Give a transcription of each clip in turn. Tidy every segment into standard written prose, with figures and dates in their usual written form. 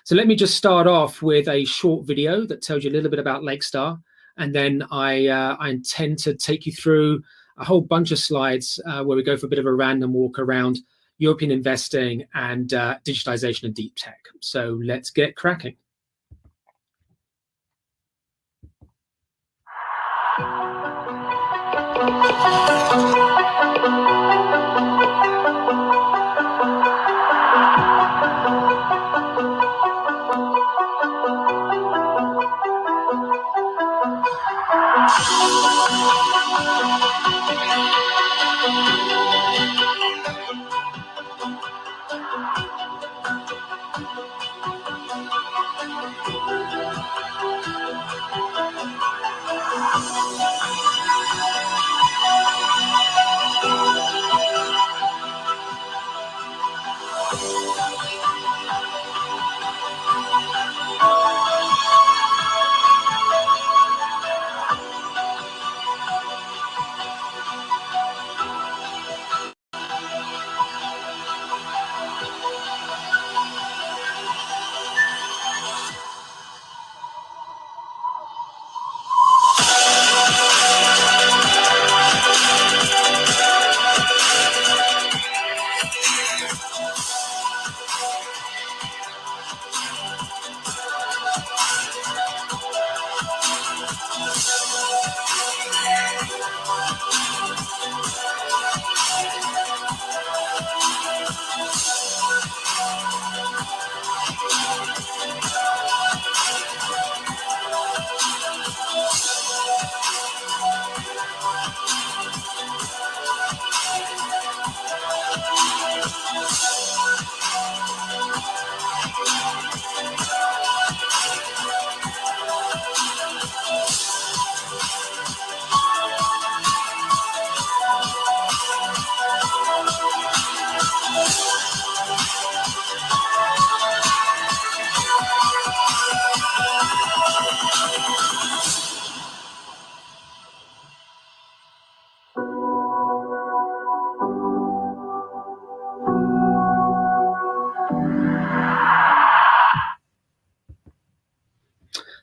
So let me just start off with a short video that tells you a little bit about Lakestar, and then I intend to take you through a whole bunch of slides where we go for a bit of a random walk around European investing and digitalization and deep tech. So let's get cracking.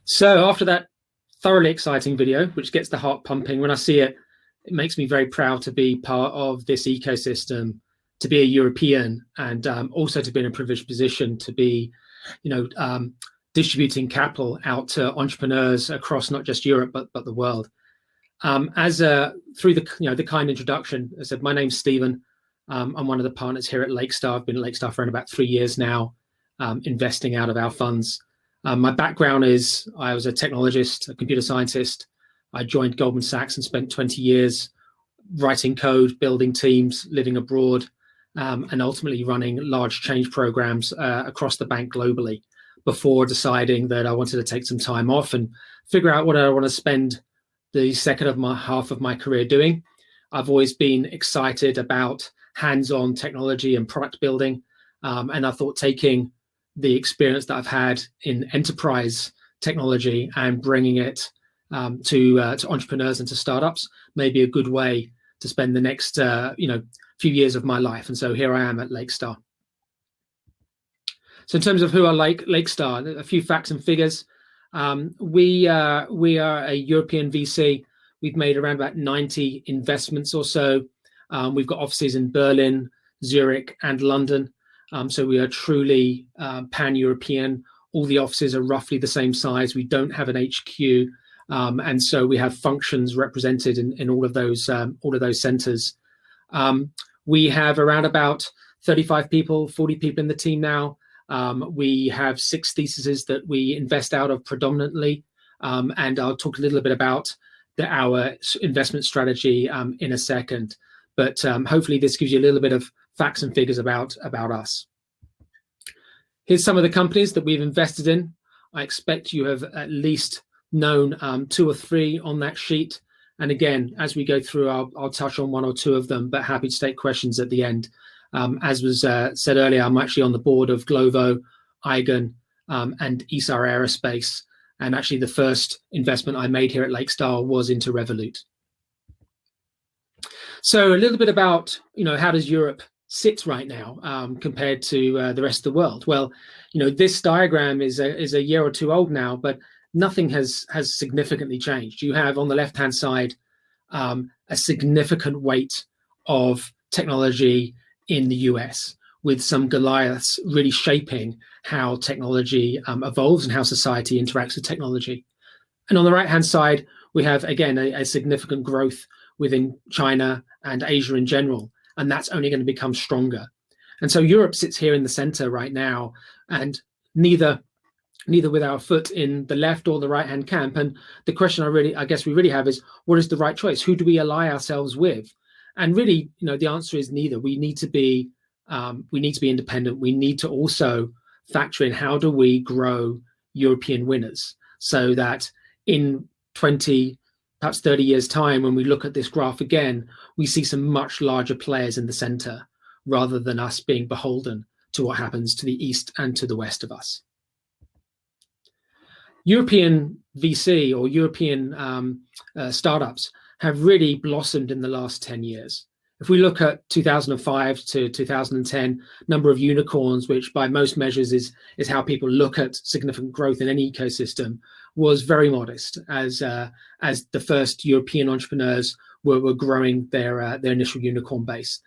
So after that thoroughly exciting video, which gets the heart pumping, when I see it, it makes me very proud to be part of this ecosystem, to be a European, and also to be in a privileged position to be, distributing capital out to entrepreneurs across not just Europe but the world. Through the kind introduction, I said my name's Stephen. I'm one of the partners here at Lakestar. I've been at Lakestar for about 3 years now, investing out of our funds. My background is I was a technologist, a computer scientist. I joined Goldman Sachs and spent 20 years writing code, building teams, living abroad, and ultimately running large change programs across the bank globally before deciding that I wanted to take some time off and figure out what I want to spend the second half of my career doing. I've always been excited about hands-on technology and product building, and I thought taking the experience that I've had in enterprise technology and bringing it to entrepreneurs and to startups may be a good way to spend the next few years of my life. And so here I am at Lakestar. So in terms of who I like Lakestar, a few facts and figures. We are a European VC. We've made around about 90 investments or so. We've got offices in Berlin, Zurich, and London. So we are truly pan-European. All the offices are roughly the same size. We don't have an HQ, and so we have functions represented in all of those centers. We have around about 35 people, 40 people in the team now. We have 6 theses that we invest out of predominantly, and I'll talk a little bit about our investment strategy in a second. But hopefully this gives you a little bit of facts and figures about us. Here's some of the companies that we've invested in. I expect you have at least known 2 or 3 on that sheet. And again, as we go through, I'll touch on 1 or 2 of them, but happy to take questions at the end. As was said earlier, I'm actually on the board of Glovo, Eigen, and ESAR Aerospace. And actually the first investment I made here at Lakestar was into Revolut. So a little bit about, how does Europe sits right now compared to the rest of the world? Well, this diagram is a year or two old now, but nothing has significantly changed. You have on the left-hand side a significant weight of technology in the US, with some Goliaths really shaping how technology evolves and how society interacts with technology. And on the right-hand side, we have, again, a significant growth within China and Asia in general, and that's only going to become stronger. And so Europe sits here in the center right now, and neither with our foot in the left or the right-hand camp. And the question I guess we really have is, what is the right choice? Who do we ally ourselves with? And really, the answer is neither. We need to be independent. We need to also factor in, how do we grow European winners, so that in 20, perhaps 30 years' time, when we look at this graph again, we see some much larger players in the center, rather than us being beholden to what happens to the east and to the west of us. European VC or European startups have really blossomed in the last 10 years. If we look at 2005 to 2010, number of unicorns, which by most measures is how people look at significant growth in any ecosystem, was very modest as the first European entrepreneurs were growing their initial unicorn base.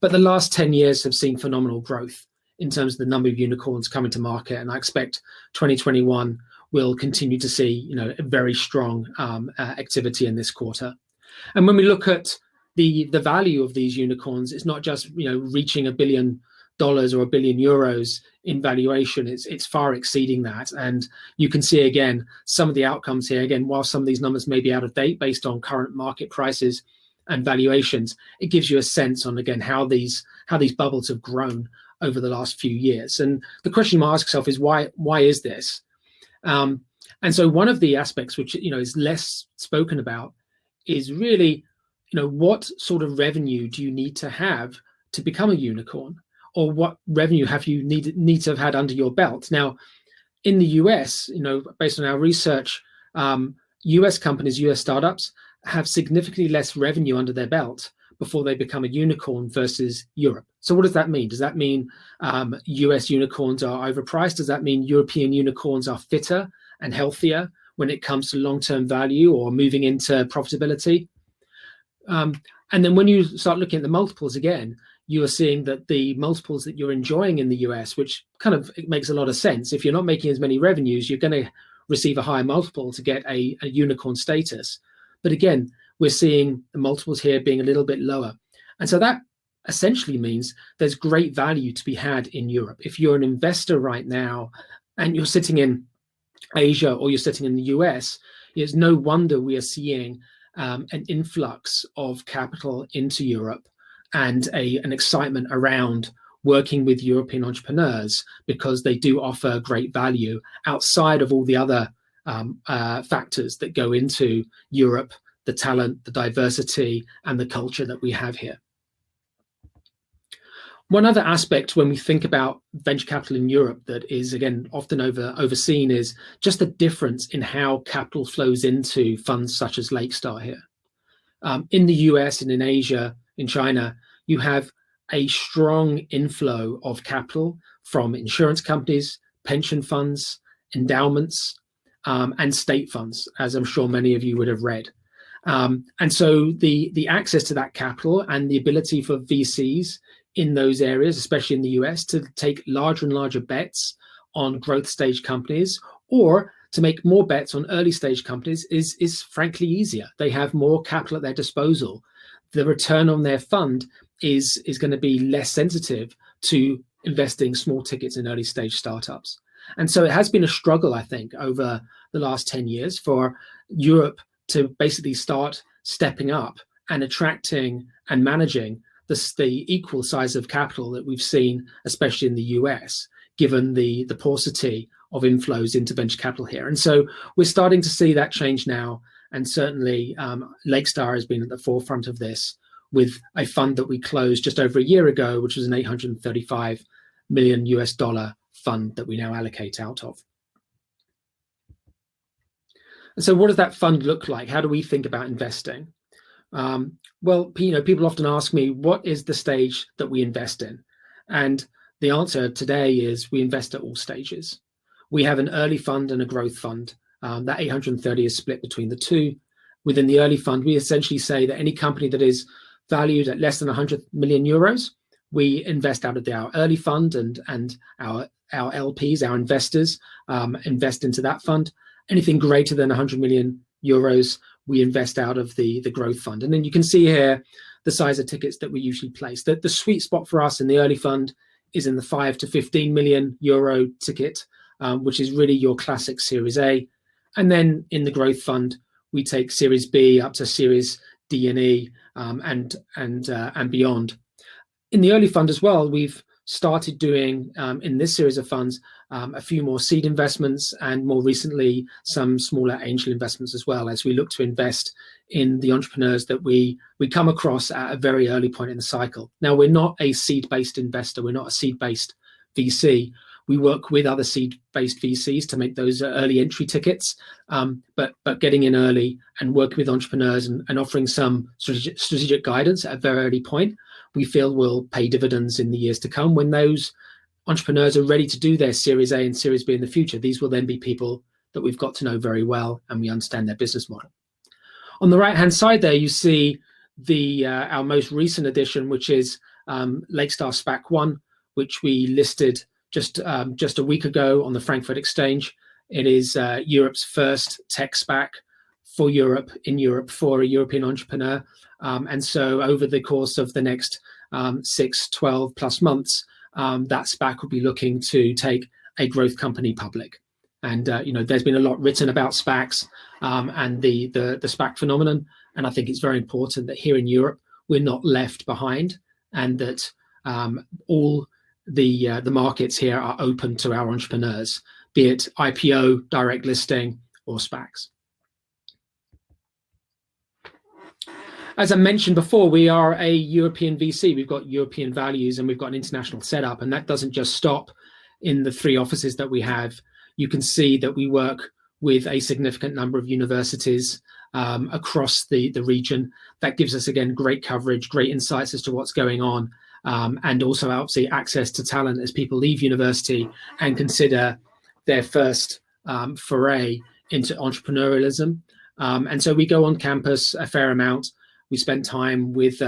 But the last 10 years have seen phenomenal growth in terms of the number of unicorns coming to market, and I expect 2021 will continue to see a very strong activity in this quarter. And when we look at the value of these unicorns, it's not just reaching $1 billion or €1 billion in valuation. It's far exceeding that, and you can see again some of the outcomes here. Again, while some of these numbers may be out of date based on current market prices and valuations, it gives you a sense on, again, how these bubbles have grown over the last few years. And the question you might ask yourself is, why is this? And so one of the aspects which is less spoken about is really what sort of revenue do you need to have to become a unicorn, or what revenue have you need to have had under your belt? Now, in the US, based on our research, US companies, US startups have significantly less revenue under their belt before they become a unicorn versus Europe. So what does that mean? Does that mean US unicorns are overpriced? Does that mean European unicorns are fitter and healthier when it comes to long-term value or moving into profitability? And then when you start looking at the multiples again, you are seeing that the multiples that you're enjoying in the US, which kind of makes a lot of sense. If you're not making as many revenues, you're going to receive a higher multiple to get a unicorn status. But again, we're seeing the multiples here being a little bit lower. And so that essentially means there's great value to be had in Europe. If you're an investor right now and you're sitting in Asia or you're sitting in the US, it's no wonder we are seeing an influx of capital into Europe and an excitement around working with European entrepreneurs, because they do offer great value outside of all the other factors that go into Europe, the talent, the diversity, and the culture that we have here. One other aspect when we think about venture capital in Europe that is, again, often overseen is just the difference in how capital flows into funds such as Lakestar here. In the US and in Asia, in China, you have a strong inflow of capital from insurance companies, pension funds, endowments, and state funds, as I'm sure many of you would have read. And so the access to that capital and the ability for VCs in those areas, especially in the US, to take larger and larger bets on growth stage companies, or to make more bets on early stage companies is frankly easier. They have more capital at their disposal. The return on their fund is going to be less sensitive to investing small tickets in early stage startups. And so it has been a struggle, I think, over the last 10 years for Europe to basically start stepping up and attracting and managing the equal size of capital that we've seen, especially in the US, given the paucity of inflows into venture capital here. And so we're starting to see that change now. And certainly Lakestar has been at the forefront of this with a fund that we closed just over a year ago, which was an $835 million fund that we now allocate out of. And so what does that fund look like? How do we think about investing? Well, people often ask me, what is the stage that we invest in? And the answer today is we invest at all stages. We have an early fund and a growth fund. That 830 is split between the two. Within the early fund, we essentially say that any company that is valued at less than 100 million euros, we invest out of our early fund, and our LPs, our investors, invest into that fund. Anything greater than 100 million euros, we invest out of the growth fund. And then you can see here the size of tickets that we usually place. The sweet spot for us in the early fund is in the 5 to 15 million euro ticket, which is really your classic Series A. And then in the growth fund, we take Series B up to Series D and E, and beyond. In the early fund as well, we've started doing, in this series of funds, a few more seed investments, and more recently some smaller angel investments as well, as we look to invest in the entrepreneurs that we come across at a very early point in the cycle. Now, we're not a seed-based investor, we're not a seed-based VC. We work with other seed-based VCs to make those early entry tickets, but getting in early and working with entrepreneurs and offering some strategic guidance at a very early point, we feel will pay dividends in the years to come. When those entrepreneurs are ready to do their Series A and Series B in the future, these will then be people that we've got to know very well and we understand their business model. On the right-hand side there, you see our most recent addition, which is Lakestar SPAC 1, which we listed just a week ago on the Frankfurt Exchange. It is Europe's first tech SPAC for Europe, in Europe, for a European entrepreneur. And so over the course of the next 6, 12 plus months, that SPAC will be looking to take a growth company public. And there's been a lot written about SPACs and the SPAC phenomenon. And I think it's very important that here in Europe, we're not left behind, and that all the markets here are open to our entrepreneurs, be it IPO, direct listing, or SPACs. As I mentioned before, we are a European VC. We've got European values and we've got an international setup, and that doesn't just stop in the 3 offices that we have. You can see that we work with a significant number of universities across the region. That gives us, again, great coverage, great insights as to what's going on, and also obviously access to talent as people leave university and consider their first foray into entrepreneurialism. And so we go on campus a fair amount. We spend time with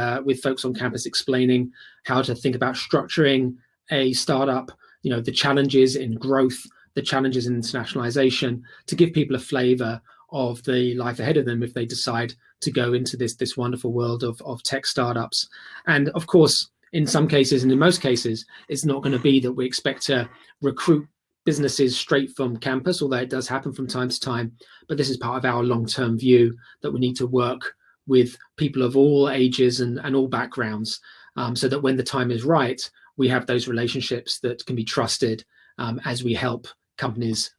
folks on campus explaining how to think about structuring a startup, the challenges in growth, the challenges in internationalization, to give people a flavor of the life ahead of them if they decide to go into this wonderful world of tech startups. And of course, in some cases, and in most cases, it's not going to be that we expect to recruit businesses straight from campus, although it does happen from time to time. But this is part of our long-term view that we need to work with people of all ages and all backgrounds, so that when the time is right, we have those relationships that can be trusted as we help companies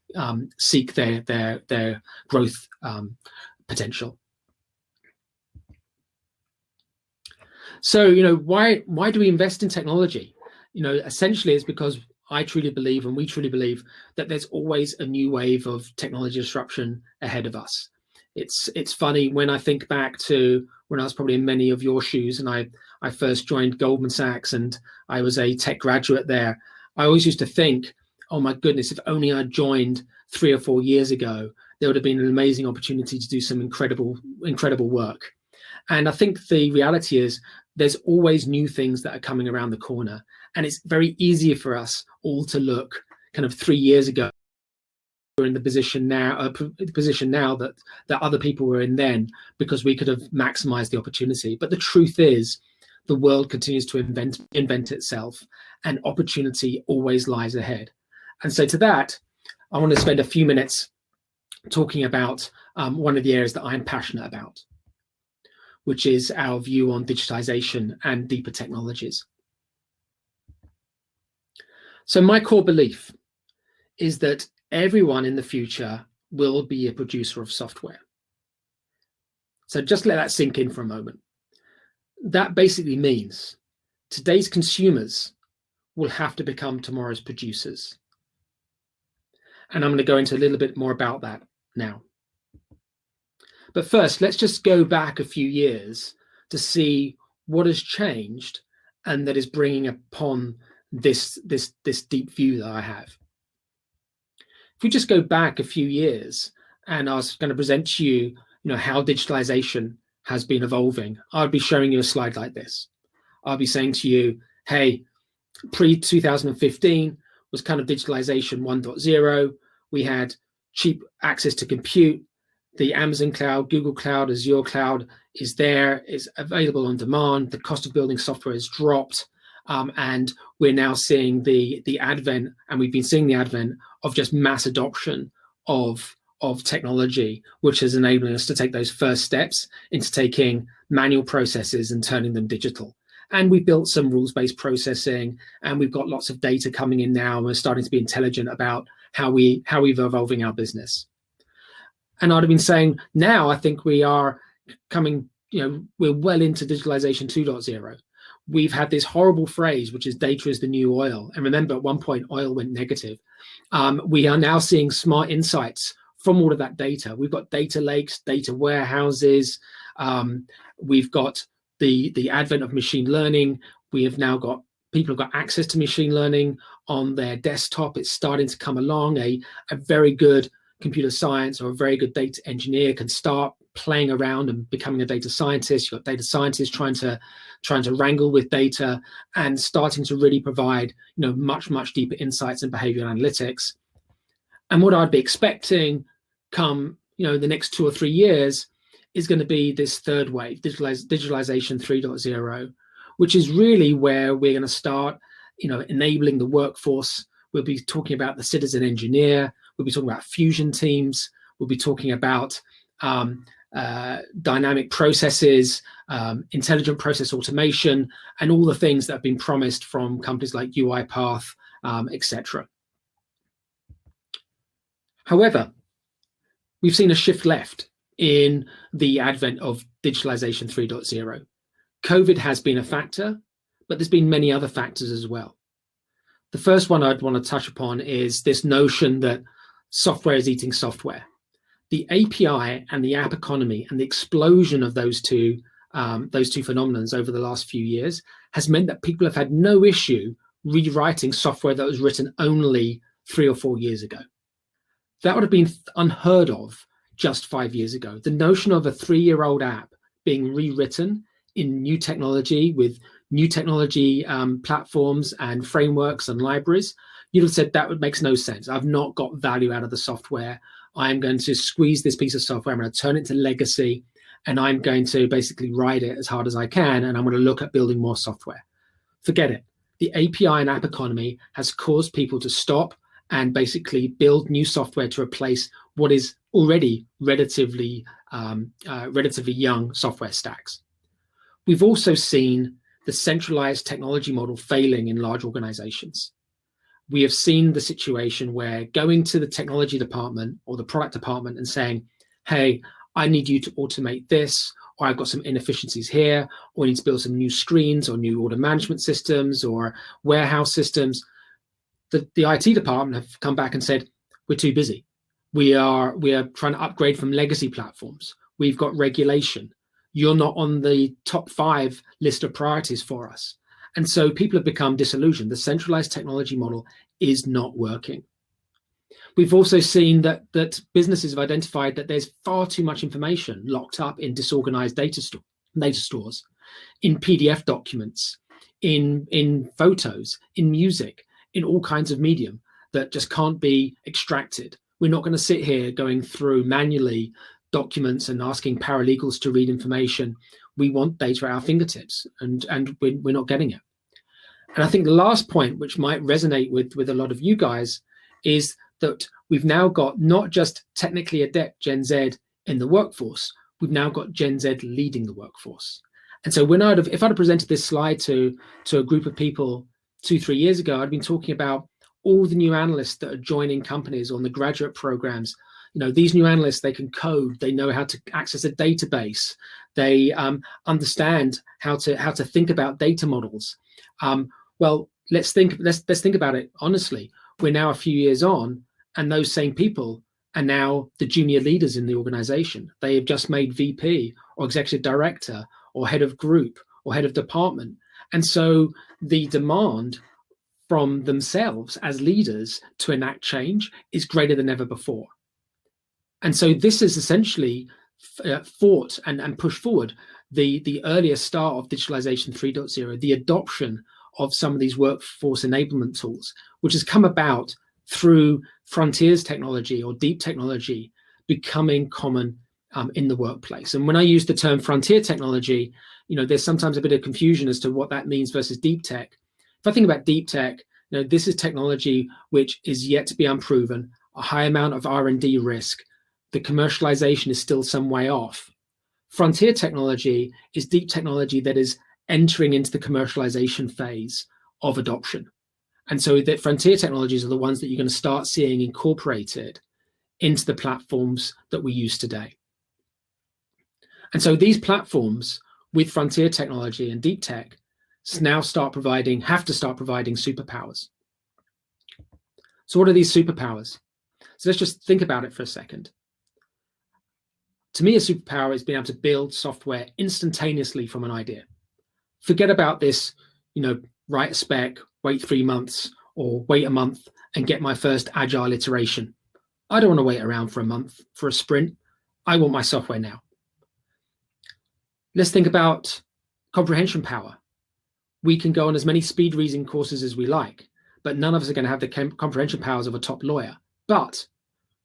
seek their growth potential. So, why do we invest in technology? Essentially it's because I truly believe, and we truly believe, that there's always a new wave of technology disruption ahead of us. It's funny when I think back to when I was probably in many of your shoes and I first joined Goldman Sachs and I was a tech graduate there. I always used to think, oh my goodness, if only I'd joined 3 or 4 years ago, there would have been an amazing opportunity to do some incredible work. And I think the reality is there's always new things that are coming around the corner. And it's very easy for us all to look kind of 3 years ago. We're in the position now that other people were in then, because we could have maximized the opportunity. But the truth is, the world continues to invent itself, and opportunity always lies ahead. And so to that, I want to spend a few minutes talking about one of the areas that I'm passionate about, which is our view on digitization and deeper technologies. So my core belief is that everyone in the future will be a producer of software. So just let that sink in for a moment. That basically means today's consumers will have to become tomorrow's producers. And I'm going to go into a little bit more about that now. But first, let's just go back a few years to see what has changed and that is bringing upon this deep view that I have. If we just go back a few years, and I was going to present to you, how digitalization has been evolving, I'd be showing you a slide like this. I'll be saying to you, hey, pre-2015 was kind of digitalization 1.0. We had cheap access to compute. The Amazon cloud, Google cloud, Azure cloud is there, is available on demand. The cost of building software has dropped. And we're now seeing the advent, and we've been seeing the advent of just mass adoption of technology, which is enabling us to take those first steps into taking manual processes and turning them digital. And we've built some rules-based processing, and we've got lots of data coming in now, and we're starting to be intelligent about how we're evolving our business. And I'd have been saying, now I think we are coming, we're well into digitalization 2.0. We've had this horrible phrase, which is data is the new oil. And remember, at one point, oil went negative. We are now seeing smart insights from all of that data. We've got data lakes, data warehouses. We've got the advent of machine learning. We have now got people have got access to machine learning on their desktop. It's starting to come along. A very good computer science or a very good data engineer can start playing around and becoming a data scientist. You've got data scientists trying to wrangle with data and starting to really provide much deeper insights and behavioral analytics. And what I'd be expecting come the next 2 or 3 years is going to be this third wave, digitalization 3.0, which is really where we're going to start enabling the workforce. We'll be talking about the citizen engineer. We'll be talking about fusion teams. We'll be talking about dynamic processes, intelligent process automation, and all the things that have been promised from companies like UiPath, etc. However, we've seen a shift left in the advent of digitalization 3.0. COVID has been a factor, but there's been many other factors as well. The first one I'd want to touch upon is this notion that software is eating software. The API and the app economy and the explosion of those two phenomena over the last few years has meant that people have had no issue rewriting software that was written only 3 or 4 years ago. That would have been unheard of just 5 years ago. The notion of a 3-year-old app being rewritten in new technology with new technology platforms and frameworks and libraries, you'd have said that makes no sense. I've not got value out of the software. I'm going to squeeze this piece of software. I'm going to turn it into legacy, and I'm going to basically ride it as hard as I can, and I'm going to look at building more software. Forget it. The API and app economy has caused people to stop and basically build new software to replace what is already relatively young software stacks. We've also seen the centralized technology model failing in large organizations. We have seen the situation where going to the technology department or the product department and saying, hey, I need you to automate this, or I've got some inefficiencies here, or I need to build some new screens or new order management systems or warehouse systems. The IT department have come back and said, we're too busy. We are trying to upgrade from legacy platforms. We've got regulation. You're not on the top 5 list of priorities for us. And so people have become disillusioned. The centralized technology model is not working. We've also seen that businesses have identified that there's far too much information locked up in disorganized data stores, in PDF documents, in photos, in music, in all kinds of medium that just can't be extracted. We're not going to sit here going through manually documents and asking paralegals to read information. We want data at our fingertips, and we're not getting it. And I think the last point, which might resonate with a lot of you guys, is that we've now got not just technically adept Gen Z in the workforce, we've now got Gen Z leading the workforce. And so if I'd have presented this slide to a group of people 2-3 years ago, I'd been talking about all the new analysts that are joining companies on the graduate programs. These new analysts, they can code, they know how to access a database, they understand how to think about data models. Well, let's think about it honestly. We're now a few years on, and those same people are now the junior leaders in the organization. They have just made VP or executive director or head of group or head of department. And so the demand from themselves as leaders to enact change is greater than ever before. And so this is essentially fought and pushed forward the earlier start of digitalization 3.0, the adoption of some of these workforce enablement tools, which has come about through frontiers technology or deep technology becoming common in the workplace. And when I use the term frontier technology, there's sometimes a bit of confusion as to what that means versus deep tech. If I think about deep tech, this is technology which is yet to be unproven, a high amount of R&D risk. The commercialization is still some way off. Frontier technology is deep technology that is entering into the commercialization phase of adoption. And so the frontier technologies are the ones that you're going to start seeing incorporated into the platforms that we use today. And so these platforms with frontier technology and deep tech now have to start providing superpowers. So what are these superpowers? So let's just think about it for a second. To me, a superpower is being able to build software instantaneously from an idea. Forget about this, write a spec, wait 3 months, or wait a month and get my first agile iteration. I don't want to wait around for a month for a sprint. I want my software now. Let's think about comprehension power. We can go on as many speed reading courses as we like, but none of us are going to have the comprehension powers of a top lawyer. But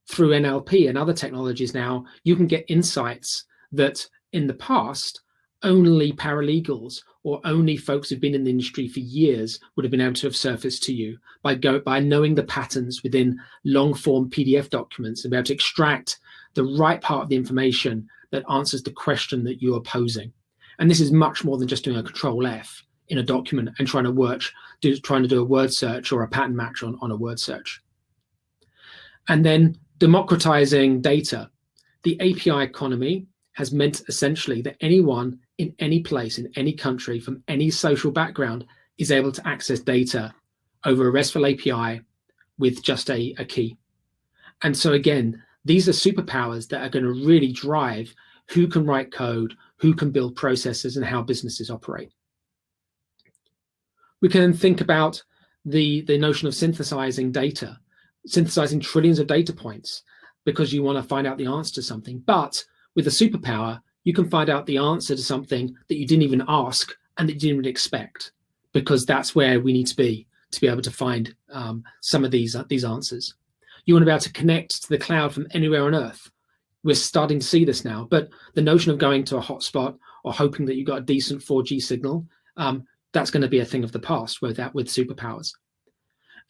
through NLP and other technologies now, you can get insights that in the past, only paralegals or only folks who've been in the industry for years would have been able to have surfaced to you by knowing the patterns within long form PDF documents and be able to extract the right part of the information that answers the question that you are posing. And this is much more than just doing a Control F in a document and trying to do a word search or a pattern match on a word search. And then democratizing data. The API economy has meant essentially that anyone in any place, in any country, from any social background is able to access data over a RESTful API with just a key. And so again, these are superpowers that are going to really drive who can write code, who can build processes, and how businesses operate. We can think about the notion of synthesizing data, synthesizing trillions of data points because you want to find out the answer to something. But with a superpower, you can find out the answer to something that you didn't even ask and that you didn't even expect, because that's where we need to be able to find some of these answers. You want to be able to connect to the cloud from anywhere on Earth. We're starting to see this now, but the notion of going to a hotspot or hoping that you've got a decent 4G signal, that's going to be a thing of the past with superpowers.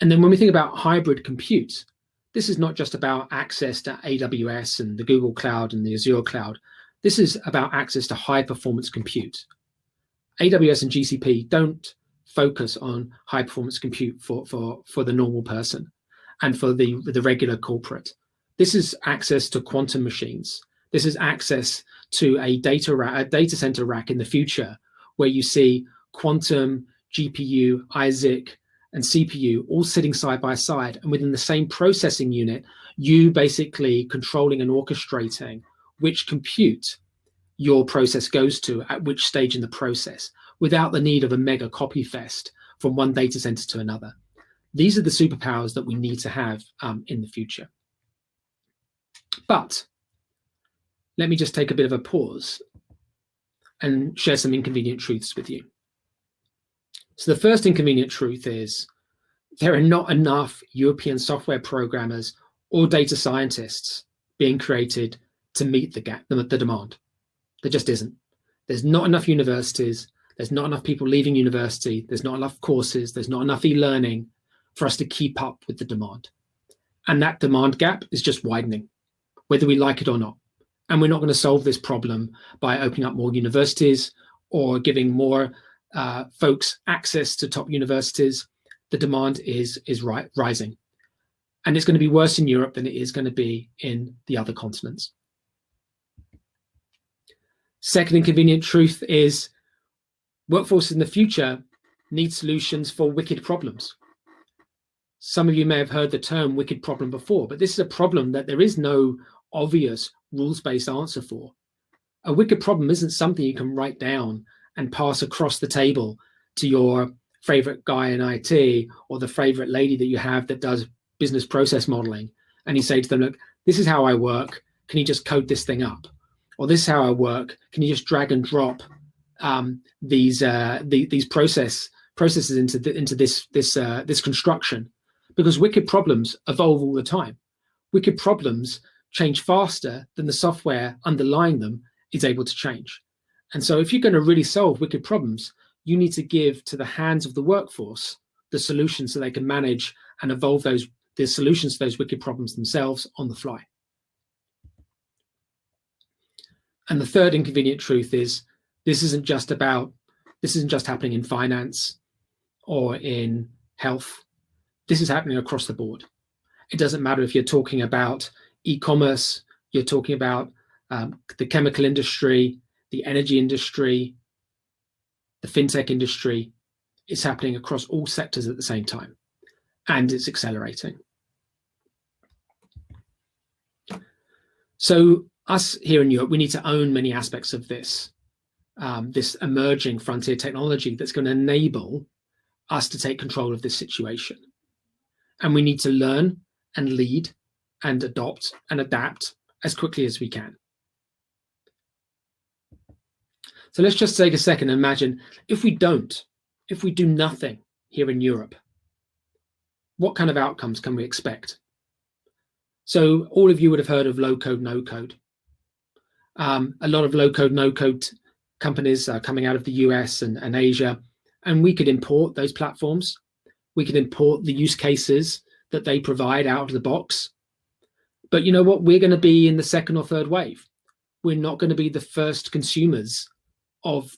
And then when we think about hybrid compute, this is not just about access to AWS and the Google Cloud and the Azure Cloud. This is about access to high performance compute. AWS and GCP don't focus on high performance compute for the normal person and for the regular corporate. This is access to quantum machines. This is access to a data center rack in the future where you see quantum, GPU, ISIC, and CPU all sitting side by side, and within the same processing unit, you basically controlling and orchestrating which compute your process goes to at which stage in the process, without the need of a mega copy fest from one data center to another. These are the superpowers that we need to have in the future. But let me just take a bit of a pause and share some inconvenient truths with you. So the first inconvenient truth is there are not enough European software programmers or data scientists being created to meet the demand. There just isn't. There's not enough universities. There's not enough people leaving university. There's not enough courses. There's not enough e-learning for us to keep up with the demand. And that demand gap is just widening, whether we like it or not. And we're not going to solve this problem by opening up more universities or giving more folks access to top universities. The demand is rising. And it's going to be worse in Europe than it is going to be in the other continents. Second inconvenient truth is workforce in the future needs solutions for wicked problems. Some of you may have heard the term wicked problem before, but this is a problem that there is no obvious rules-based answer for. A wicked problem isn't something you can write down and pass across the table to your favorite guy in IT or the favorite lady that you have that does business process modeling. And you say to them, look, this is how I work. Can you just code this thing up? Or this is how I work. Can you just drag and drop these processes into this construction? Because wicked problems evolve all the time. Wicked problems change faster than the software underlying them is able to change. And so if you're going to really solve wicked problems, you need to give to the hands of the workforce the solutions so they can manage and evolve the solutions to those wicked problems themselves on the fly. And the third inconvenient truth is this isn't just happening in finance or in health. This is happening across the board. It doesn't matter if you're talking about e-commerce, you're talking about the chemical industry, the energy industry, the fintech industry. It's happening across all sectors at the same time, and it's accelerating. So us here in Europe, we need to own many aspects of this emerging frontier technology that's going to enable us to take control of this situation. And we need to learn and lead and adopt and adapt as quickly as we can. So let's just take a second and imagine if we do nothing here in Europe, what kind of outcomes can we expect? So all of you would have heard of low code, no code. A lot of low code, no code companies are coming out of the US and Asia, and we could import those platforms. We could import the use cases that they provide out of the box. But you know what? We're going to be in the second or third wave. We're not going to be the first consumers of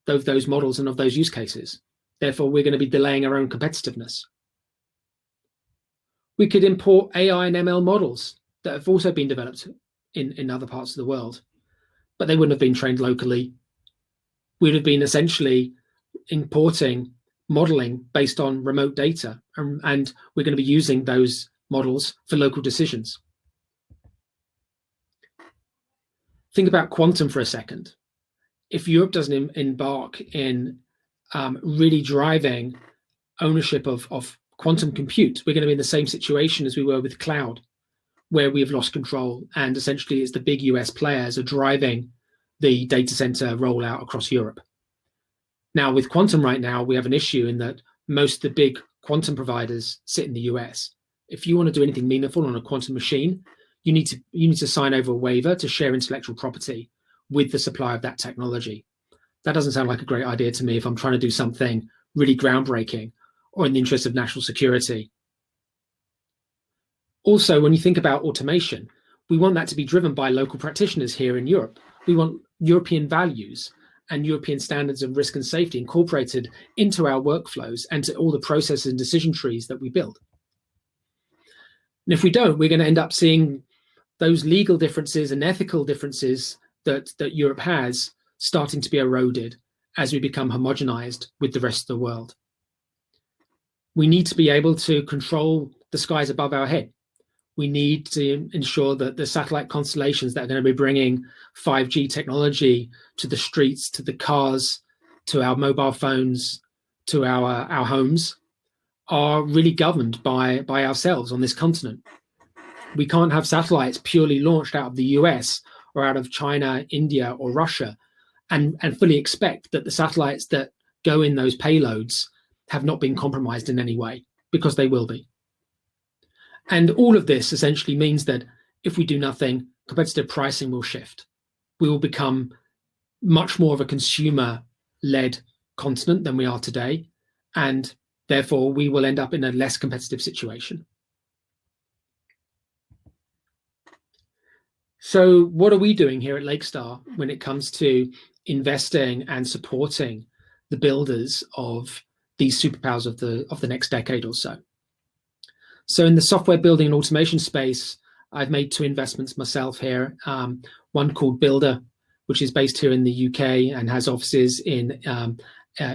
those models and of those use cases. Therefore, we're going to be delaying our own competitiveness. We could import AI and ML models that have also been developed in other parts of the world, but they wouldn't have been trained locally. We'd have been essentially importing modeling based on remote data, and we're going to be using those models for local decisions. Think about quantum for a second. If Europe doesn't embark in really driving ownership of quantum compute, we're going to be in the same situation as we were with cloud, where we've lost control, and essentially it's the big US players are driving the data center rollout across Europe. Now with quantum right now, we have an issue in that most of the big quantum providers sit in the US. If you want to do anything meaningful on a quantum machine, you need to sign over a waiver to share intellectual property with the supply of that technology. That doesn't sound like a great idea to me if I'm trying to do something really groundbreaking or in the interest of national security. Also, when you think about automation, we want that to be driven by local practitioners here in Europe. We want European values and European standards of risk and safety incorporated into our workflows and to all the processes and decision trees that we build. And if we don't, we're going to end up seeing those legal differences and ethical differences that Europe has starting to be eroded as we become homogenized with the rest of the world. We need to be able to control the skies above our head. We need to ensure that the satellite constellations that are going to be bringing 5G technology to the streets, to the cars, to our mobile phones, to our homes are really governed by ourselves on this continent. We can't have satellites purely launched out of the US or out of China, India, or Russia and fully expect that the satellites that go in those payloads have not been compromised in any way, because they will be. And all of this essentially means that if we do nothing, competitive pricing will shift. We will become much more of a consumer-led continent than we are today, and therefore we will end up in a less competitive situation. So what are we doing here at Lakestar when it comes to investing and supporting the builders of these superpowers of the next decade or so? So in the software building and automation space, I've made 2 investments myself here. One called Builder, which is based here in the UK and has offices in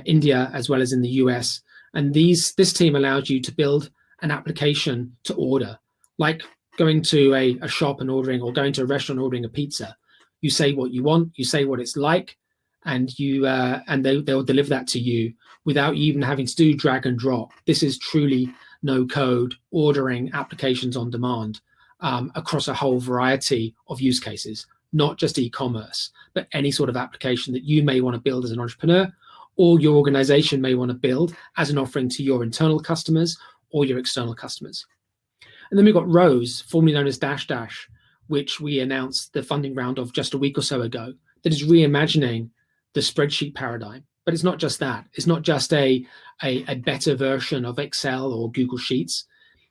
India as well as in the US. And this team allows you to build an application to order, like going to a shop and ordering, or going to a restaurant and ordering a pizza. You say what you want, you say what it's like, and they'll deliver that to you without you even having to do drag and drop. This is truly no code ordering applications on demand across a whole variety of use cases, not just e-commerce, but any sort of application that you may want to build as an entrepreneur, or your organization may want to build as an offering to your internal customers or your external customers. And then we've got Rose, formerly known as Dash Dash, which we announced the funding round of just a week or so ago, that is reimagining the spreadsheet paradigm. But it's not just that. It's not just a better version of Excel or Google Sheets.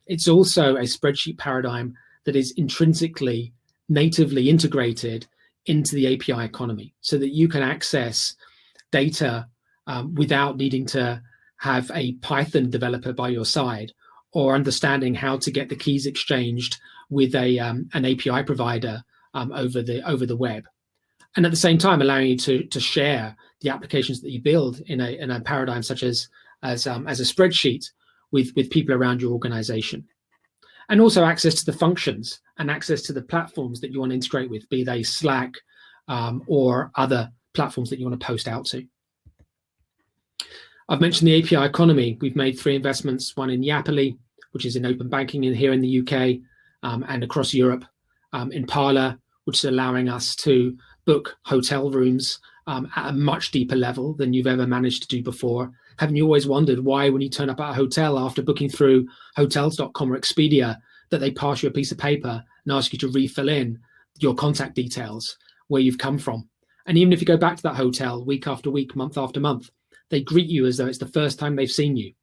It's also a spreadsheet paradigm that is intrinsically, natively integrated into the API economy, so that you can access data without needing to have a Python developer by your side, or understanding how to get the keys exchanged with an API provider over the web, and at the same time allowing you to share the applications that you build in a paradigm such as a spreadsheet with people around your organization, and also access to the functions and access to the platforms that you want to integrate with, be they Slack or other platforms that you want to post out to. I've mentioned the API economy. We've made 3 investments, one in Yapily, which is in open banking here in the UK and across Europe, in Parler, which is allowing us to book hotel rooms at a much deeper level than you've ever managed to do before. Haven't you always wondered why, when you turn up at a hotel after booking through hotels.com or Expedia, that they pass you a piece of paper and ask you to refill in your contact details, where you've come from? And even if you go back to that hotel week after week, month after month, they greet you as though it's the first time they've seen you.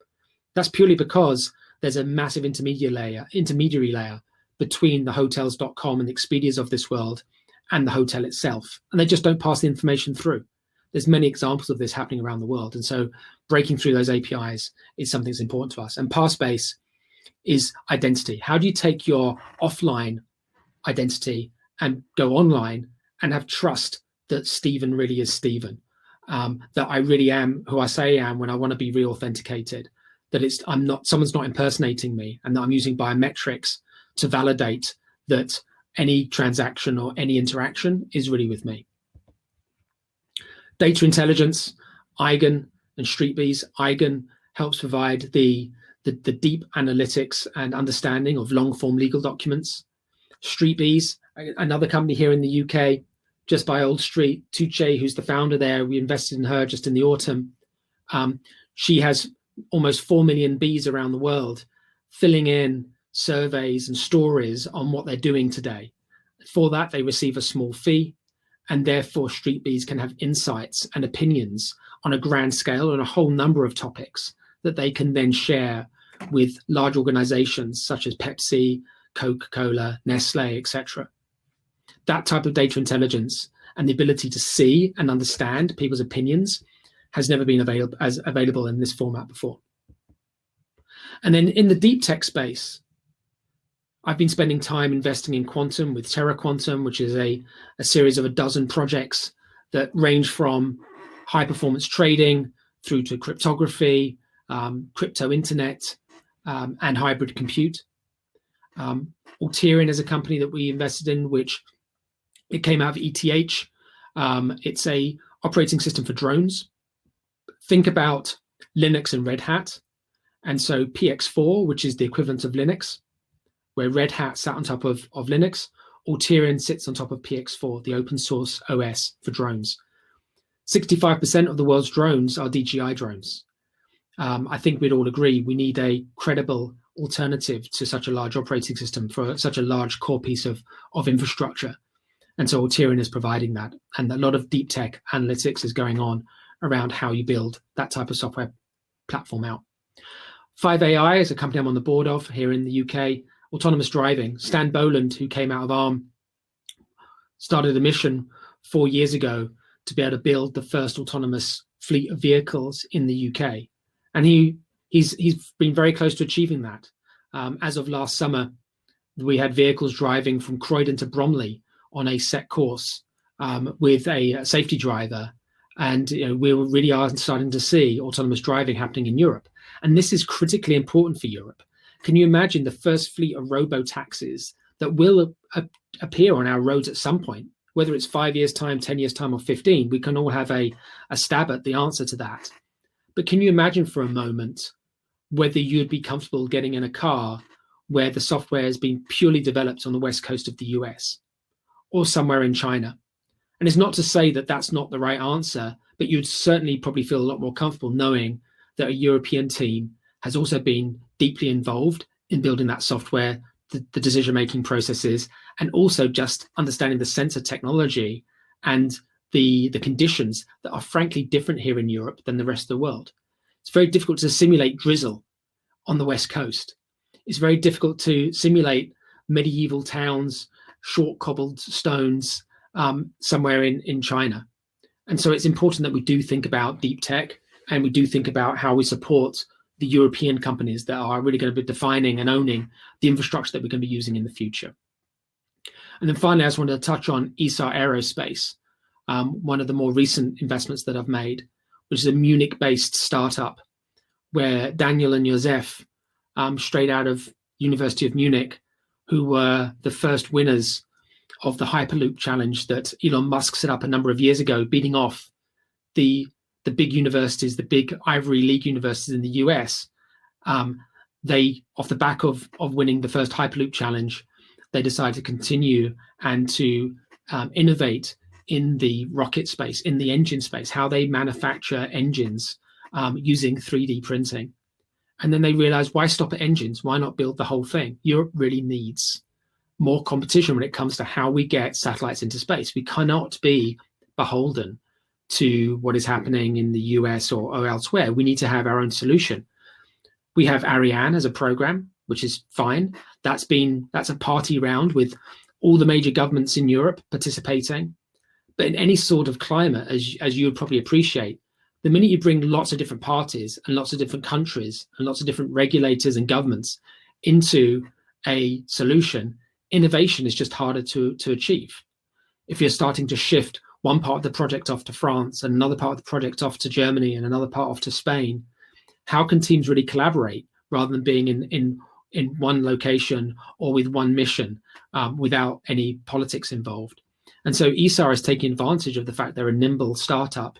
That's purely because there's a massive intermediary layer between the hotels.com and the Expedias of this world and the hotel itself, and they just don't pass the information through. There's many examples of this happening around the world, and so breaking through those APIs is something that's important to us. And Parspace is identity. How do you take your offline identity and go online and have trust that Stephen really is Stephen, that I really am who I say I am when I want to be re-authenticated, that someone's not impersonating me, and that I'm using biometrics to validate that any transaction or any interaction is really with me. Data intelligence, Eigen and StreetBees. Eigen helps provide the deep analytics and understanding of long-form legal documents. StreetBees, another company here in the UK, just by Old Street, Tuche, who's the founder there, we invested in her just in the autumn. She has almost 4 million bees around the world, filling in surveys and stories on what they're doing today. For that, they receive a small fee, and therefore StreetBees can have insights and opinions on a grand scale on a whole number of topics that they can then share with large organizations such as Pepsi, Coca-Cola, Nestle, etc. That type of data intelligence and the ability to see and understand people's opinions has never been available in this format before. And then in the deep tech space, I've been spending time investing in quantum with Terra Quantum, which is a series of 12 projects that range from high performance trading through to cryptography, crypto internet, and hybrid compute. Alterian is a company that we invested in, which it came out of ETH. It's a operating system for drones. Think about Linux and Red Hat. And so PX4, which is the equivalent of Linux, where Red Hat sat on top of Linux, Alterian sits on top of PX4, the open source OS for drones. 65% of the world's drones are DJI drones. I think we'd all agree we need a credible alternative to such a large operating system for such a large core piece of infrastructure. And so Alterian is providing that. And a lot of deep tech analytics is going on around how you build that type of software platform out. 5AI is a company I'm on the board of here in the UK. Autonomous driving. Stan Boland, who came out of ARM, started a mission 4 years ago to be able to build the first autonomous fleet of vehicles in the UK. And he's been very close to achieving that. As of last summer, we had vehicles driving from Croydon to Bromley on a set course with a safety driver. And we really are starting to see autonomous driving happening in Europe. And this is critically important for Europe. Can you imagine the first fleet of robo-taxis that will appear on our roads at some point? Whether it's 5 years' time, 10 years' time, or 15, we can all have a stab at the answer to that. But can you imagine for a moment whether you'd be comfortable getting in a car where the software has been purely developed on the west coast of the US or somewhere in China? And it's not to say that that's not the right answer, but you'd certainly probably feel a lot more comfortable knowing that a European team has also been deeply involved in building that software, the decision-making processes, and also just understanding the sensor technology and the conditions that are frankly different here in Europe than the rest of the world. It's very difficult to simulate drizzle on the west coast. It's very difficult to simulate medieval towns, short cobbled stones somewhere in China. And so it's important that we do think about deep tech, and we do think about how we support the European companies that are really going to be defining and owning the infrastructure that we're going to be using in the future. And then finally, I just wanted to touch on ESAR Aerospace, one of the more recent investments that I've made, which is a Munich-based startup where Daniel and Josef, straight out of University of Munich, who were the first winners of the Hyperloop challenge that Elon Musk set up a number of years ago, beating off the big universities, the big Ivy League universities in the US. They, off the back of winning the first Hyperloop challenge, they decided to continue and to innovate in the rocket space, in the engine space, how they manufacture engines using 3D printing. And then they realized, why stop at engines? Why not build the whole thing? Europe really needs more competition when it comes to how we get satellites into space. We cannot be beholden to what is happening in the US or elsewhere. We need to have our own solution. We have Ariane as a program, which is fine. That's a party round with all the major governments in Europe participating. But in any sort of climate, as you would probably appreciate, the minute you bring lots of different parties and lots of different countries and lots of different regulators and governments into a solution, innovation is just harder to achieve. If you're starting to shift one part of the project off to France and another part of the project off to Germany and another part off to Spain, how can teams really collaborate rather than being in one location or with one mission without any politics involved? And so ESAR is taking advantage of the fact they're a nimble startup.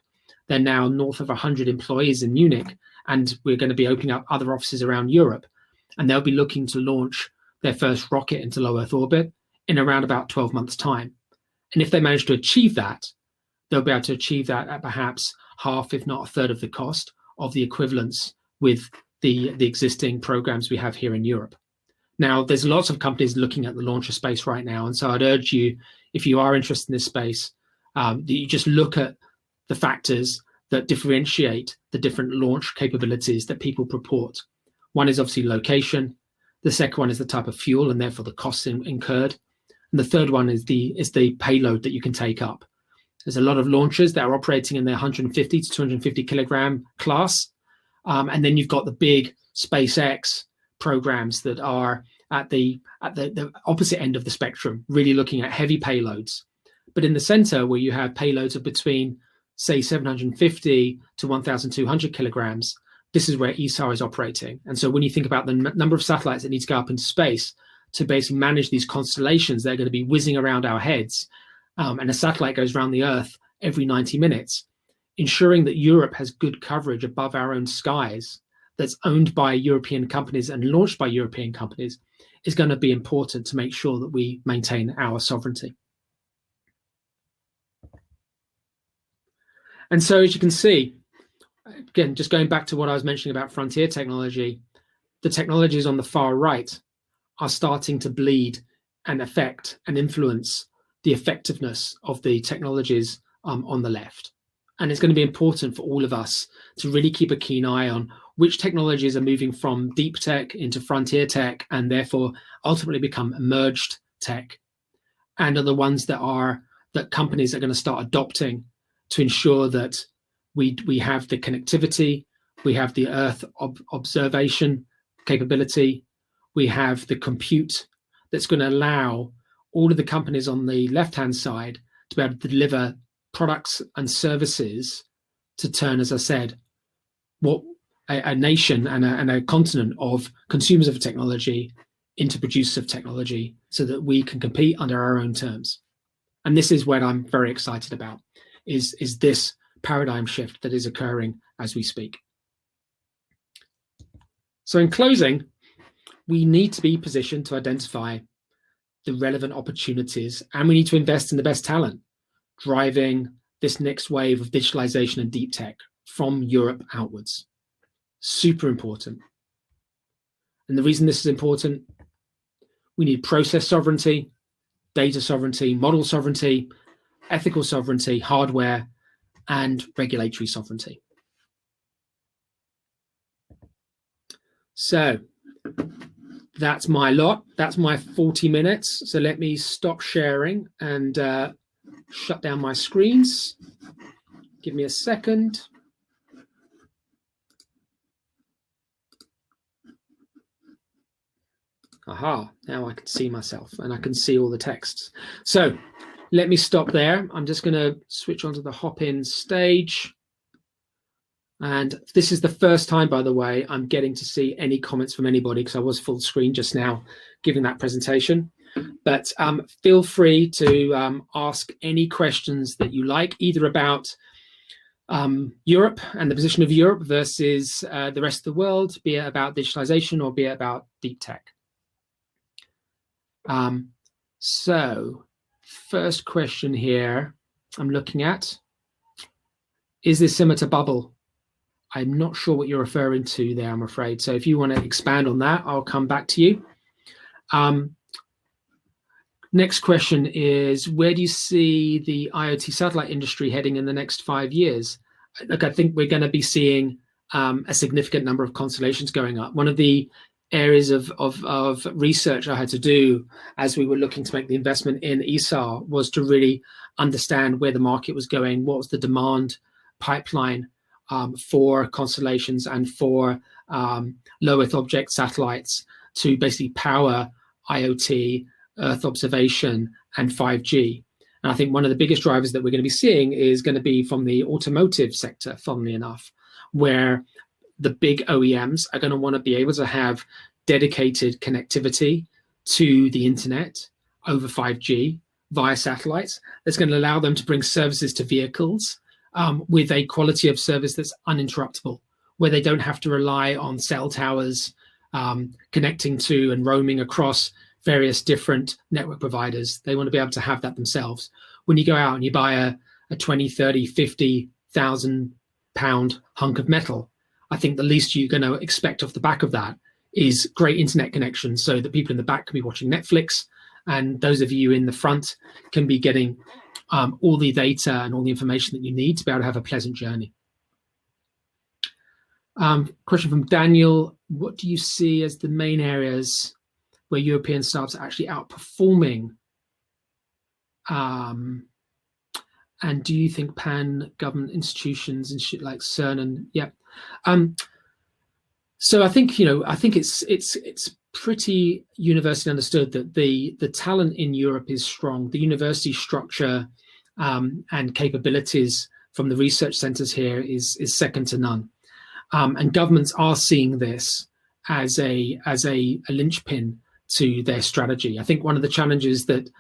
They're now north of 100 employees in Munich, and we're going to be opening up other offices around Europe. And they'll be looking to launch their first rocket into low Earth orbit in around about 12 months' time. And if they manage to achieve that, they'll be able to achieve that at perhaps half, if not a third of the cost of the equivalence with the existing programs we have here in Europe. Now, there's lots of companies looking at the launcher space right now. And so I'd urge you, if you are interested in this space, that you just look at the factors that differentiate the different launch capabilities that people purport. One is obviously location. The second one is the type of fuel and therefore the costs incurred. And the third one is the payload that you can take up. There's a lot of launchers that are operating in their 150 to 250 kilogram class. And then you've got the big SpaceX programs that are at the opposite end of the spectrum, really looking at heavy payloads. But in the center, where you have payloads of between, say, 750 to 1,200 kilograms, this is where ESAR is operating. And so when you think about the number of satellites that need to go up into space to basically manage these constellations, they're going to be whizzing around our heads. And a satellite goes around the Earth every 90 minutes. Ensuring that Europe has good coverage above our own skies, that's owned by European companies and launched by European companies, is going to be important to make sure that we maintain our sovereignty. And so, as you can see, again, just going back to what I was mentioning about frontier technology, the technologies on the far right are starting to bleed and affect and influence the effectiveness of the technologies on the left. And it's going to be important for all of us to really keep a keen eye on which technologies are moving from deep tech into frontier tech and therefore ultimately become emerged tech, and are the ones that companies are going to start adopting to ensure that we have the connectivity, we have the Earth observation capability, we have the compute that's going to allow all of the companies on the left-hand side to be able to deliver products and services to turn, as I said, what a nation and a continent of consumers of technology into producers of technology, so that we can compete under our own terms. And this is what I'm very excited about, is this paradigm shift that is occurring as we speak. So in closing, we need to be positioned to identify the relevant opportunities, and we need to invest in the best talent, driving this next wave of digitalization and deep tech from Europe outwards. Super important. And the reason this is important, we need process sovereignty, data sovereignty, model sovereignty, ethical sovereignty, hardware, and regulatory sovereignty. So that's my lot. That's my 40 minutes. So let me stop sharing and shut down my screens. Give me a second. Aha, now I can see myself and I can see all the texts. So let me stop there. I'm just going to switch onto the HopIn stage. And this is the first time, by the way, I'm getting to see any comments from anybody, because I was full screen just now giving that presentation. But feel free to ask any questions that you like, either about Europe and the position of Europe versus the rest of the world, be it about digitalization or be it about deep tech. So first question here I'm looking at, is this similar to bubble? I'm not sure what you're referring to there, I'm afraid. So if you want to expand on that, I'll come back to you. Next question is, where do you see the IoT satellite industry heading in the next 5 years? Look, I think we're going to be seeing a significant number of constellations going up. One of the areas of research I had to do as we were looking to make the investment in ESAR was to really understand where the market was going, what was the demand pipeline for constellations and for low Earth object satellites to basically power IoT, Earth observation, and 5G. And I think one of the biggest drivers that we're going to be seeing is going to be from the automotive sector, funnily enough, where the big OEMs are going to want to be able to have dedicated connectivity to the internet over 5G via satellites. That's going to allow them to bring services to vehicles with a quality of service that's uninterruptible, where they don't have to rely on cell towers connecting to and roaming across various different network providers. They want to be able to have that themselves. When you go out and you buy a 20, 30, 50,000 pound hunk of metal, I think the least you're going to expect off the back of that is great internet connections, so that people in the back can be watching Netflix, and those of you in the front can be getting all the data and all the information that you need to be able to have a pleasant journey. Question from Daniel: what do you see as the main areas where European startups are actually outperforming? And do you think pan-government institutions and shit like CERN and so I think it's pretty universally understood that the talent in Europe is strong. The university structure and capabilities from the research centers here is second to none. And governments are seeing this as a linchpin to their strategy. I think one of the challenges that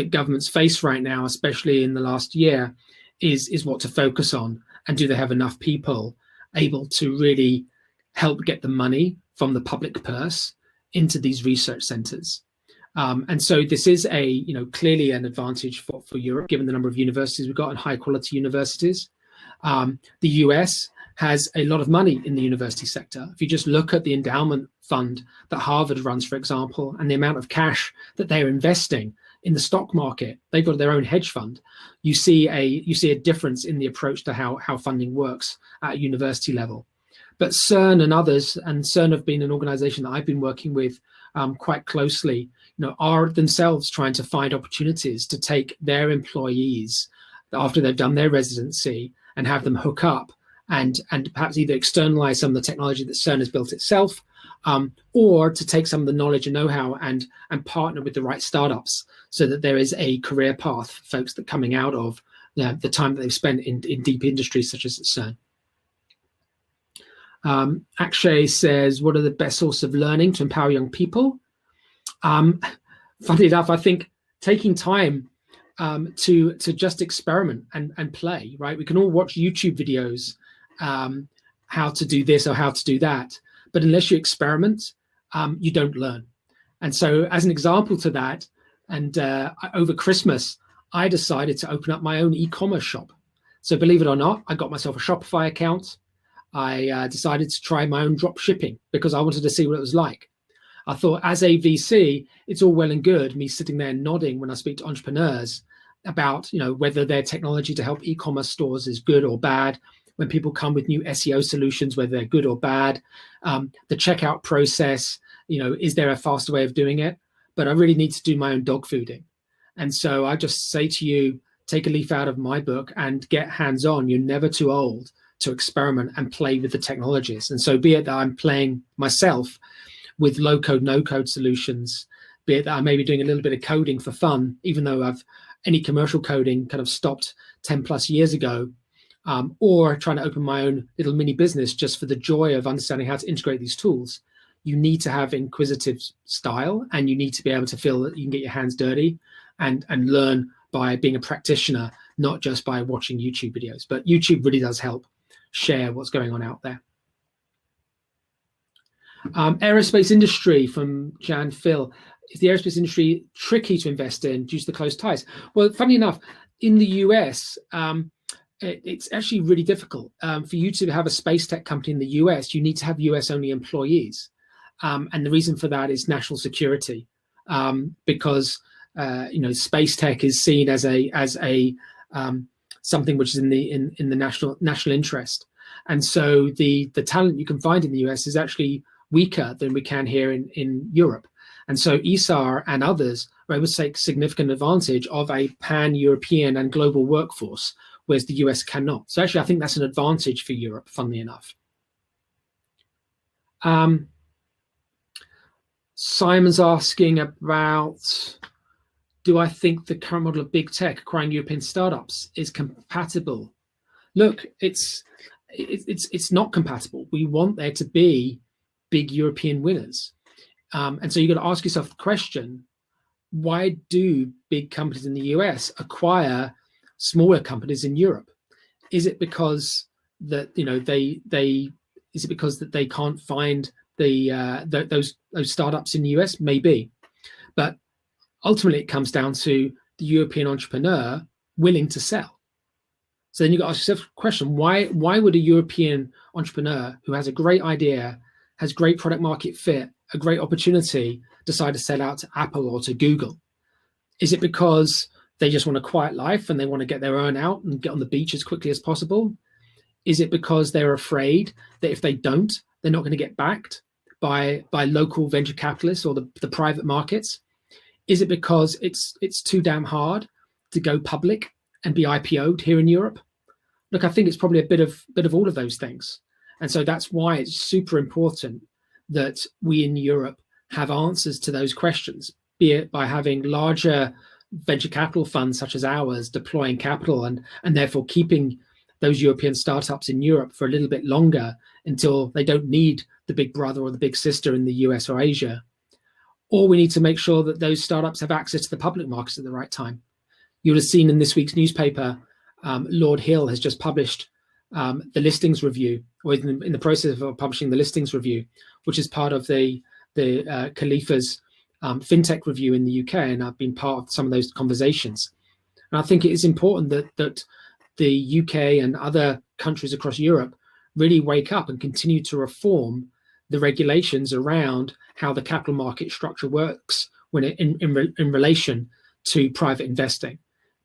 governments face right now, especially in the last year, is what to focus on, and do they have enough people able to really help get the money from the public purse into these research centers. And so this is clearly an advantage for Europe, given the number of universities we've got, and high quality universities. The US has a lot of money in the university sector. If you just look at the endowment fund that Harvard runs, for example, and the amount of cash that they're investing in the stock market, they've got their own hedge fund. You see a difference in the approach to how funding works at a university level. But CERN and others, and CERN have been an organization that I've been working with quite closely, are themselves trying to find opportunities to take their employees after they've done their residency and have them hook up and perhaps either externalize some of the technology that CERN has built itself, or to take some of the knowledge and know-how and partner with the right startups, so that there is a career path for folks that coming out of the time that they've spent in deep industries such as CERN. Akshay says, what are the best sources of learning to empower young people? Funny enough, I think taking time to just experiment and play, right? We can all watch YouTube videos, how to do this or how to do that, but unless you experiment, you don't learn. And so as an example to that, and over Christmas, I decided to open up my own e-commerce shop. So believe it or not, I got myself a Shopify account. I decided to try my own drop shipping because I wanted to see what it was like. I thought, as a VC, it's all well and good me sitting there nodding when I speak to entrepreneurs about, whether their technology to help e-commerce stores is good or bad. When people come with new SEO solutions, whether they're good or bad, the checkout process, is there a faster way of doing it? But I really need to do my own dog fooding. And so I just say to you, take a leaf out of my book and get hands-on. You're never too old to experiment and play with the technologies. And so be it that I'm playing myself with low-code, no-code solutions, be it that I may be doing a little bit of coding for fun, even though any commercial coding kind of stopped 10 plus years ago, or trying to open my own little mini business just for the joy of understanding how to integrate these tools. You need to have inquisitive style, and you need to be able to feel that you can get your hands dirty and learn by being a practitioner, not just by watching YouTube videos. But YouTube really does help share what's going on out there. Aerospace industry from Jan Phil. Is the aerospace industry tricky to invest in due to the close ties? Well, funny enough, in the US, it's actually really difficult. For you to have a space tech company in the US, you need to have US-only employees. And the reason for that is national security, because space tech is seen as a something which is in the national interest. And so the talent you can find in the US is actually weaker than we can here in Europe. And so ESAR and others are able to take significant advantage of a pan-European and global workforce, whereas the US cannot. So actually, I think that's an advantage for Europe, funnily enough. Simon's asking about, do I think the current model of big tech acquiring European startups is compatible? Look, it's not compatible. We want there to be big European winners. And so you've got to ask yourself the question, why do big companies in the US acquire smaller companies in Europe? Is it because that is it because that they can't find those startups in the US? Maybe, but ultimately it comes down to the European entrepreneur willing to sell. So then you got to ask yourself the question, why would a European entrepreneur who has a great idea, has great product market fit, a great opportunity, decide to sell out to Apple or to Google? Is it because they just want a quiet life and they want to get their own out and get on the beach as quickly as possible? Is it because they're afraid that if they don't, they're not going to get backed by local venture capitalists or the private markets? Is it because it's too damn hard to go public and be IPO'd here in Europe? Look, I think it's probably a bit of all of those things. And so that's why it's super important that we in Europe have answers to those questions, be it by having larger venture capital funds such as ours deploying capital and therefore keeping those European startups in Europe for a little bit longer until they don't need the big brother or the big sister in the US or Asia. Or we need to make sure that those startups have access to the public markets at the right time. You would have seen in this week's newspaper, Lord Hill has just published the listings review, or in the process of publishing the listings review, which is part of the Khalifa's fintech review in the UK, and I've been part of some of those conversations. And I think it is important that the UK and other countries across Europe really wake up and continue to reform the regulations around how the capital market structure works when in relation to private investing,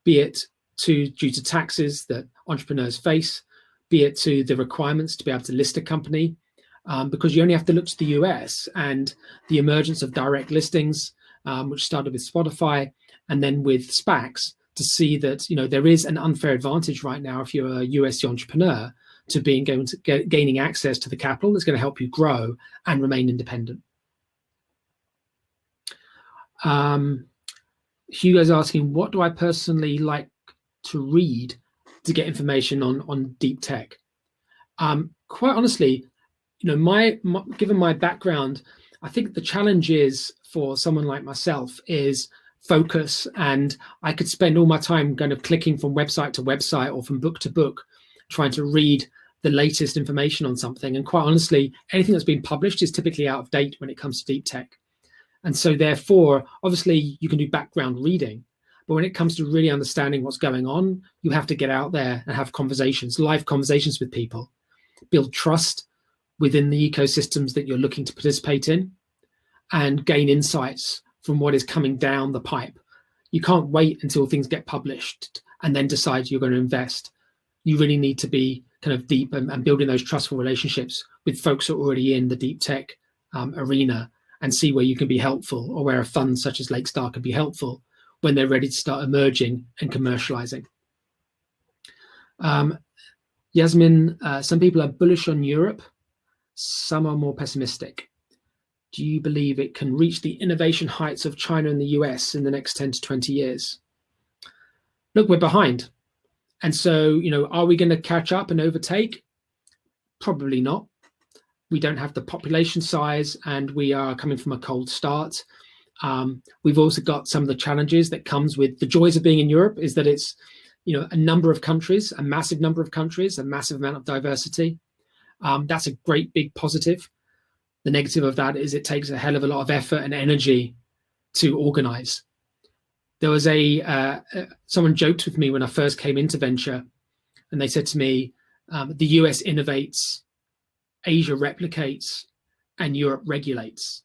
be it due to taxes that entrepreneurs face, be it to the requirements to be able to list a company, because you only have to look to the US and the emergence of direct listings, which started with Spotify and then with SPACs, to see that there is an unfair advantage right now if you're a US entrepreneur to gaining access to the capital that's going to help you grow and remain independent. Hugo's asking, what do I personally like to read to get information on deep tech? Quite honestly, given my background, I think the challenge is for someone like myself is focus, and I could spend all my time kind of clicking from website to website or from book to book, trying to read the latest information on something. And quite honestly, anything that's been published is typically out of date when it comes to deep tech. And so therefore, obviously you can do background reading, but when it comes to really understanding what's going on, you have to get out there and have conversations, live conversations with people, build trust within the ecosystems that you're looking to participate in, and gain insights from what is coming down the pipe. You can't wait until things get published and then decide you're going to invest. You really need to be kind of deep and building those trustful relationships with folks who are already in the deep tech arena, and see where you can be helpful, or where a fund such as Lakestar can be helpful when they're ready to start emerging and commercializing. Yasmin, some people are bullish on Europe, some are more pessimistic. Do you believe it can reach the innovation heights of China and the US in the next 10 to 20 years? Look, we're behind. And so, are we going to catch up and overtake? Probably not. We don't have the population size, and we are coming from a cold start. We've also got some of the challenges that comes with the joys of being in Europe, is that it's, a number of countries, a massive number of countries, a massive amount of diversity. That's a great big positive. The negative of that is it takes a hell of a lot of effort and energy to organize. There was someone joked with me when I first came into venture, and they said to me, the US innovates, Asia replicates, and Europe regulates.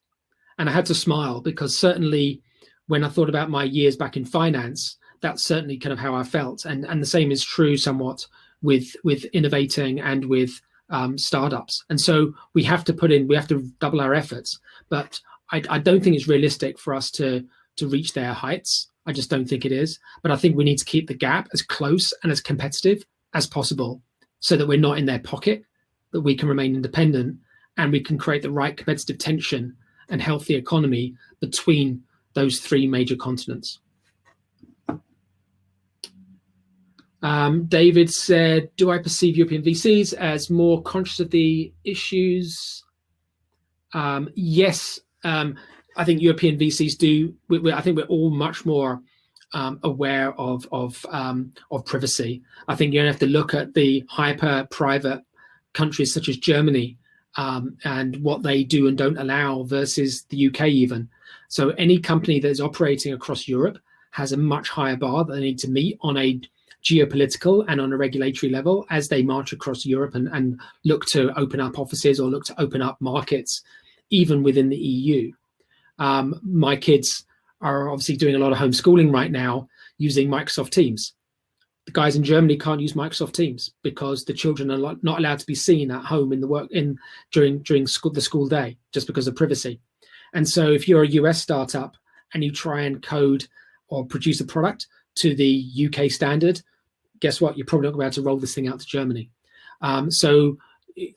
And I had to smile, because certainly when I thought about my years back in finance, that's certainly kind of how I felt. And the same is true somewhat with innovating and with startups. And so we have to double our efforts. But I don't think it's realistic for us to reach their heights. I just don't think it is. But I think we need to keep the gap as close and as competitive as possible, so that we're not in their pocket, that we can remain independent, and we can create the right competitive tension and healthy economy between those three major continents. David said, do I perceive European VCs as more conscious of the issues? Yes, I think European VCs do. I think we're all much more aware of privacy. I think you have to look at the hyper private countries such as Germany and what they do and don't allow versus the UK even. So any company that is operating across Europe has a much higher bar that they need to meet on a geopolitical and on a regulatory level as they march across Europe and look to open up offices or look to open up markets, even within the EU. My kids are obviously doing a lot of homeschooling right now using Microsoft Teams. The guys in Germany can't use Microsoft Teams because the children are not allowed to be seen at home during the school day, just because of privacy. And so if you're a US startup and you try and code or produce a product to the UK standard, guess what? You're probably not going to be able to roll this thing out to Germany. So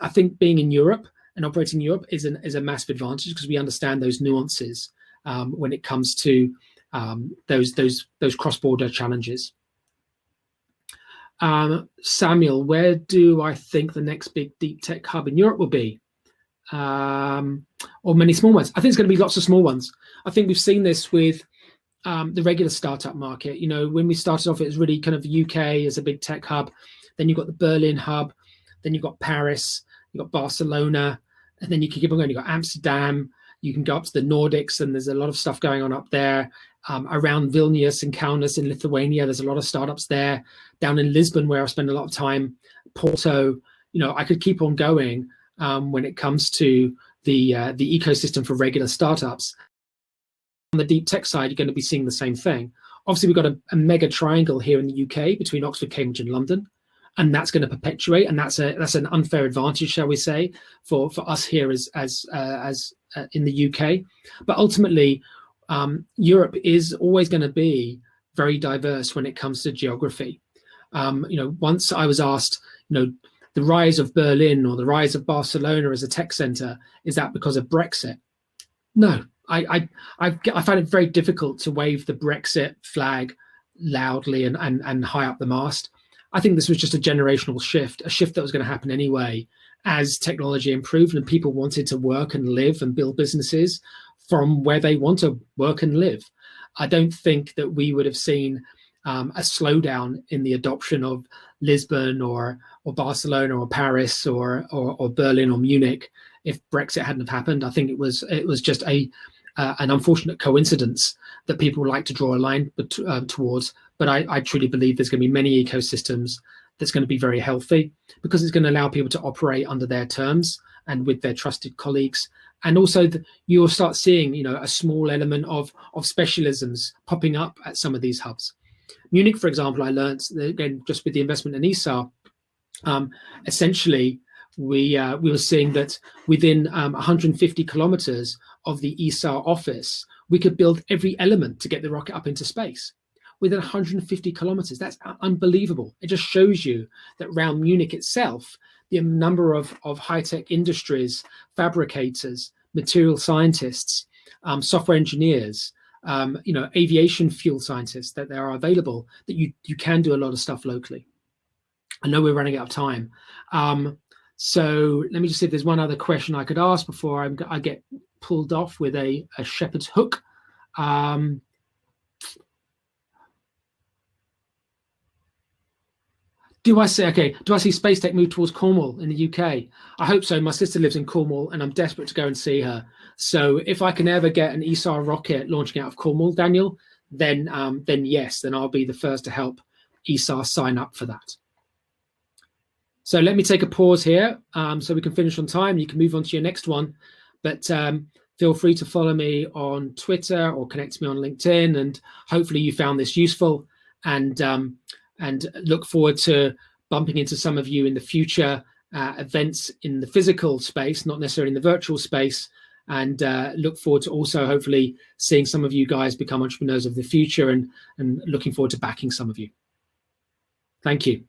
I think being in Europe and operating in Europe is a massive advantage, because we understand those nuances when it comes to those cross-border challenges. Samuel, where do I think the next big deep tech hub in Europe will be? Or many small ones? I think it's going to be lots of small ones. I think we've seen this with the regular startup market. When we started off, it was really kind of UK as a big tech hub. Then you've got the Berlin hub. Then you've got Paris. You've got Barcelona. And then you can keep on going. You've got Amsterdam. You can go up to the Nordics, and there's a lot of stuff going on up there. Around Vilnius and Kaunas in Lithuania, there's a lot of startups there. Down in Lisbon, where I spend a lot of time, Porto, I could keep on going when it comes to the ecosystem for regular startups. On the deep tech side, you're going to be seeing the same thing. Obviously, we've got a mega triangle here in the UK between Oxford, Cambridge, and London, and that's going to perpetuate. And that's an unfair advantage, shall we say, for us here as in the UK. But ultimately, Europe is always going to be very diverse when it comes to geography. Once I was asked, the rise of Berlin or the rise of Barcelona as a tech center, is that because of Brexit? No, I find it very difficult to wave the Brexit flag loudly and high up the mast. I think this was just a generational shift, a shift that was going to happen anyway. as technology improved and people wanted to work and live and build businesses from where they want to work and live. I don't think that we would have seen a slowdown in the adoption of Lisbon or Barcelona or Paris or Berlin or Munich if Brexit hadn't have happened. I think it was just an unfortunate coincidence that people like to draw a line towards. But I truly believe there's going to be many ecosystems that's going to be very healthy, because it's going to allow people to operate under their terms and with their trusted colleagues. And also you'll start seeing, a small element of specialisms popping up at some of these hubs. Munich, for example, I learned, again, just with the investment in ESAR, essentially we were seeing that within 150 kilometers of the ESAR office, we could build every element to get the rocket up into space. Within 150 kilometers, that's unbelievable. It just shows you that around Munich itself, the number of high-tech industries, fabricators, material scientists, software engineers, aviation fuel scientists that there are available, that you can do a lot of stuff locally. I know we're running out of time. So let me just see if there's one other question I could ask before I get pulled off with a shepherd's hook. Do I see space tech move towards Cornwall in the UK? I hope so. My sister lives in Cornwall and I'm desperate to go and see her. So if I can ever get an ESAR rocket launching out of Cornwall, Daniel, then yes, then I'll be the first to help ESAR sign up for that. So let me take a pause here so we can finish on time. You can move on to your next one. But feel free to follow me on Twitter or connect to me on LinkedIn. And hopefully you found this useful, and look forward to bumping into some of you in the future events in the physical space, not necessarily in the virtual space, and look forward to also hopefully seeing some of you guys become entrepreneurs of the future, and looking forward to backing some of you. Thank you.